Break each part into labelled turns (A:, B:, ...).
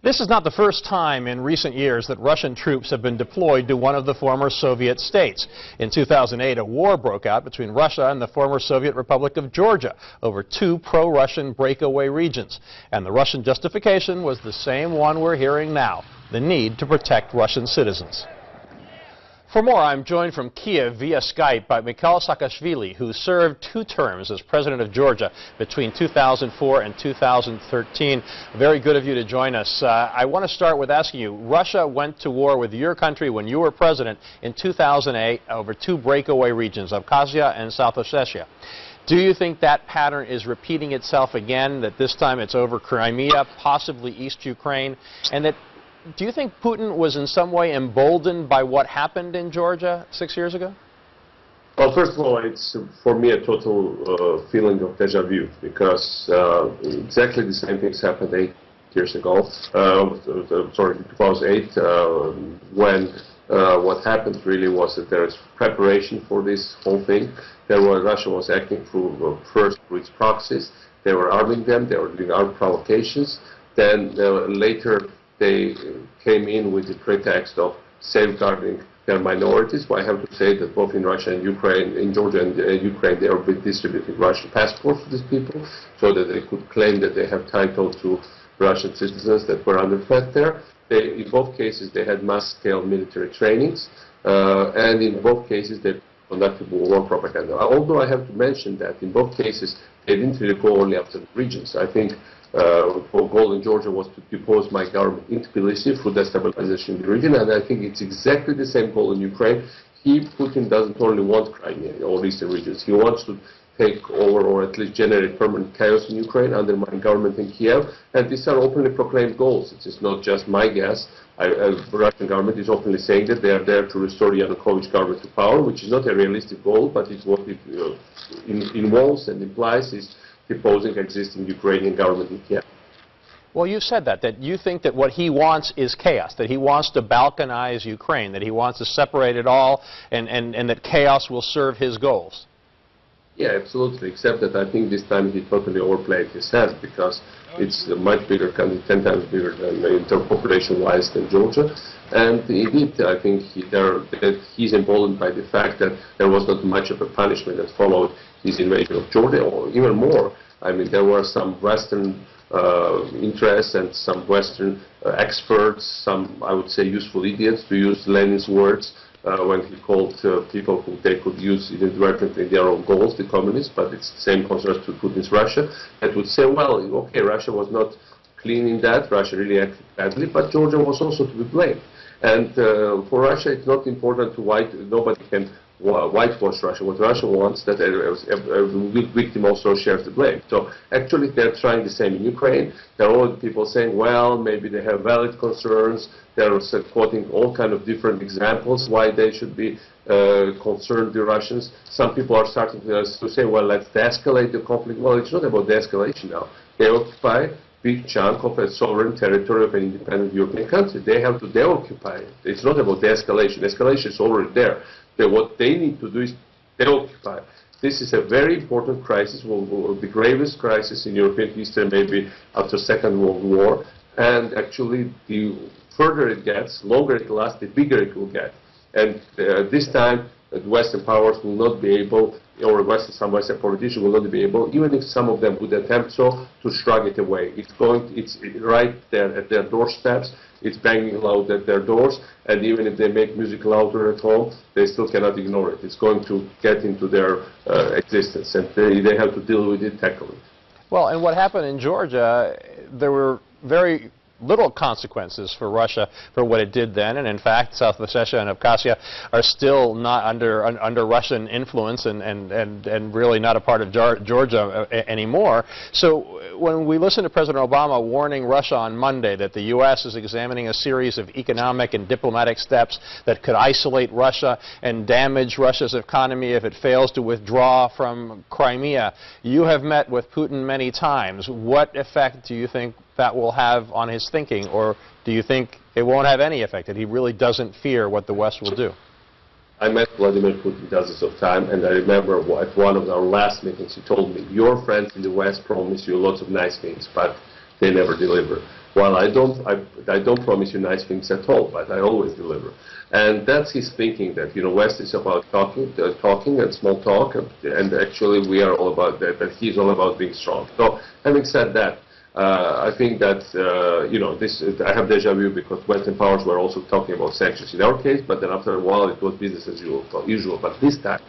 A: This is not the first time in recent years that Russian troops have been deployed to one of the former Soviet states. In 2008, a war broke out between Russia and the former Soviet Republic of Georgia over two pro-Russian breakaway regions. And the Russian justification was the same one we're hearing now, the need to protect Russian citizens. For more, I'm joined from Kiev via Skype by Mikheil Saakashvili, who served 2 terms as president of Georgia between 2004 and 2013. Very good of you to join us. I want to start with asking you, Russia went to war with your country when you were president in 2008 over 2 breakaway regions, Abkhazia and South Ossetia. Do you think that pattern is repeating itself again, that this time it's over Crimea, possibly East Ukraine, and that do you think Putin was in some way emboldened by what happened in Georgia 6 years ago?
B: Well, first of all, it's for me a total feeling of deja vu, because exactly the same things happened 8 years ago, sorry, 2008, when what happened really was that there is preparation for this whole thing. Russia was acting through, first through its proxies. They were arming them, they were doing armed provocations. Then later they came in with the pretext of safeguarding their minorities. Well, I have to say that both in Russia and Ukraine, in Georgia and Ukraine, they are distributing Russian passports to these people so that they could claim that they have title to Russian citizens that were under threat there. In both cases, they had mass-scale military trainings, and in both cases, they conducted war propaganda. Although I have to mention that in both cases, they didn't really go only after the regions. I think our goal in Georgia was to depose my government in Tbilisi through destabilization in the region, and I think it's exactly the same goal in Ukraine. Putin doesn't only want Crimea or eastern regions. He wants to take over or at least generate permanent chaos in Ukraine, undermine government in Kiev, and these are openly proclaimed goals. It is not just my guess. The Russian government is openly saying that they are there to restore Yanukovych government to power, which is not a realistic goal, but it's what it involves and implies is deposing existing Ukrainian government in Kiev.
A: Well, you said that you think that what he wants is chaos, that he wants to balkanize Ukraine, that he wants to separate it all, and that chaos will serve his goals.
B: Yeah, absolutely, except that I think this time he totally overplayed his hand, because it's a much bigger country, 10 times bigger than population-wise than Georgia. And indeed, I think he's emboldened by the fact that there was not much of a punishment that followed his invasion of Georgia, or even more. I mean, there were some Western interests and some Western experts, some, I would say, useful idiots, to use Lenin's words, when he called people who they could use inadvertently their own goals, the communists, but it's the same concerns to Putin's Russia, that would say, well, okay, Russia was not clean in that, Russia really acted badly, but Georgia was also to be blamed. And for Russia, it's not important to nobody can whitewash Russia. What Russia wants, that a victim also shares the blame. So actually they're trying the same in Ukraine. There are all people saying, well, maybe they have valid concerns. They're quoting all kind of different examples why they should be concerned, the Russians. Some people are starting to say, well, let's de-escalate the conflict. Well, it's not about de-escalation now. They occupy big chunk of a sovereign territory of an independent European country. They have to de-occupy it. It's not about de-escalation. Escalation is already there. What they need to do is de-occupy. This is a very important crisis, the gravest crisis in European history, maybe after Second World War. And actually, the further it gets, longer it lasts, the bigger it will get. And this time, the Western powers will not be able, or some Western politicians will not be able, even if some of them would attempt so, to shrug it away. It's right there at their doorsteps. It's banging loud at their doors, and even if they make music louder at home, they still cannot ignore it. It's going to get into their existence, and they have to deal with it, tackle it.
A: Well, and what happened in Georgia, there were very little consequences for Russia for what it did then, and in fact South Ossetia and Abkhazia are still not under Russian influence and really not a part of Georgia anymore. So when we listen to President Obama warning Russia on Monday that the U.S. is examining a series of economic and diplomatic steps that could isolate Russia and damage Russia's economy if it fails to withdraw from Crimea, you have met with Putin many times. What effect do you think that will have on his thinking, or do you think it won't have any effect, that he really doesn't fear what the West will do?
B: I met Vladimir Putin dozens of times, and I remember at one of our last meetings he told me, your friends in the West promise you lots of nice things, but they never deliver. Well, I don't promise you nice things at all, but I always deliver. And that's his thinking, that, you know, West is about talking and small talk, and actually we are all about that, but he's all about being strong. So, having said that, I think that, you know, I have deja vu because Western powers were also talking about sanctions in our case, but then after a while it was business as usual. But this time,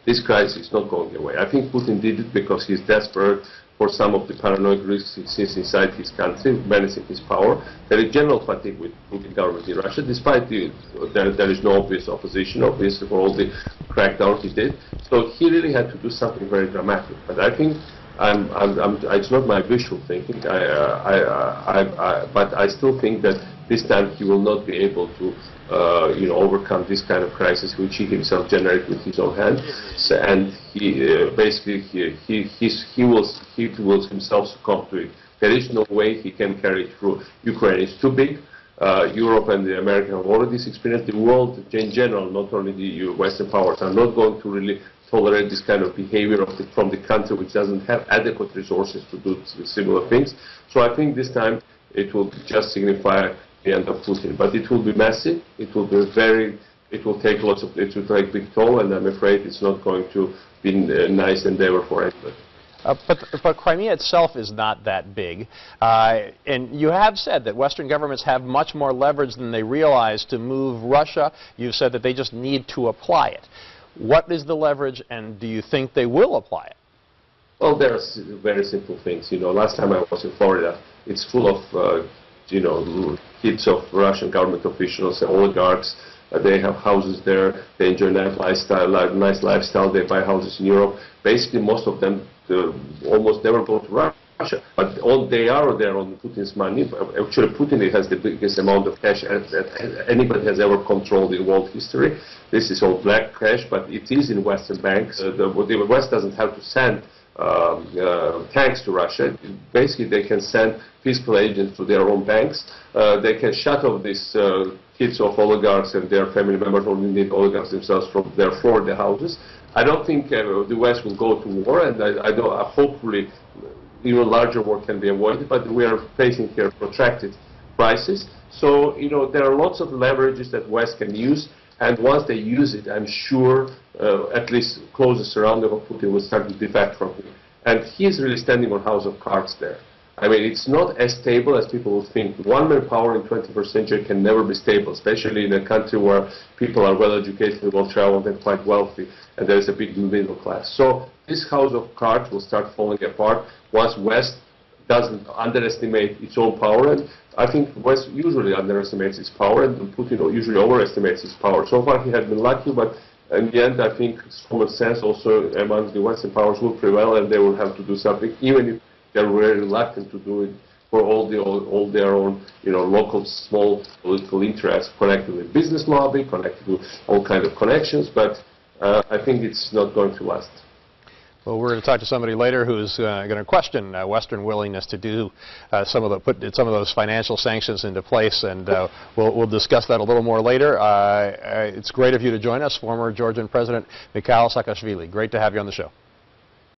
B: this crisis is not going away. I think Putin did it because he's desperate for some of the paranoid risks he sees inside his country, menacing his power. There is general fatigue with Putin government in Russia, despite there is no obvious opposition, obviously, for all the crackdown he did. So he really had to do something very dramatic. But I think it's not my visual thinking, but I still think that this time he will not be able to you know, overcome this kind of crisis which he himself generated with his own hand, and he basically he will himself succumb to it. There is no way he can carry it through. Ukraine is too big. Europe and the Americans have already experienced. The world in general, not only the Western powers, are not going to really tolerate this kind of behavior from the country which doesn't have adequate resources to do similar things. So I think this time it will just signify the end of Putin, but it will be massive. It will be it will take big toll, and I'm afraid it's not going to be a nice endeavor for anybody.
A: But Crimea itself is not that big, and you have said that Western governments have much more leverage than they realize to move Russia. You've said that they just need to apply it. What is the leverage, and do you think they will apply it?
B: Well, there are very simple things. You know, last time I was in Florida, it's full of you know, kids of Russian government officials and oligarchs. They have houses there. They enjoy nice lifestyle. They buy houses in Europe. Basically, most of them almost never go to Russia. But all they are there on Putin's money. Actually, Putin has the biggest amount of cash that anybody has ever controlled in world history. This is all black cash, but it is in Western banks. The West doesn't have to send tanks to Russia. Basically, they can send fiscal agents to their own banks. They can shut off these kids of oligarchs and their family members, or indeed oligarchs themselves, from their Florida houses. I don't think the West will go to war, and hopefully even larger war can be avoided, but we are facing here a protracted crisis. So, you know, there are lots of leverages that West can use, and once they use it, I'm sure at least closest surrounding of Putin will start to defect from him. And he is really standing on house of cards there. I mean, it's not as stable as people would think. One-man power in the 21st century can never be stable, especially in a country where people are well-educated, well-traveled, and quite wealthy, and there is a big middle class. So this house of cards will start falling apart once West doesn't underestimate its own power. And I think West usually underestimates its power, and Putin usually overestimates its power. So far he has been lucky, but in the end I think common sense also among the Western powers will prevail, and they will have to do something, even if they're very reluctant to do it for all their own, you know, local small political interests connected with business lobby, connected with all kinds of connections. But I think it's not going to last.
A: Well, we're going to talk to somebody later who's going to question Western willingness to do put some of those financial sanctions into place, and we'll discuss that a little more later. It's great of you to join us, former Georgian President Mikheil Saakashvili. Great to have you on the show.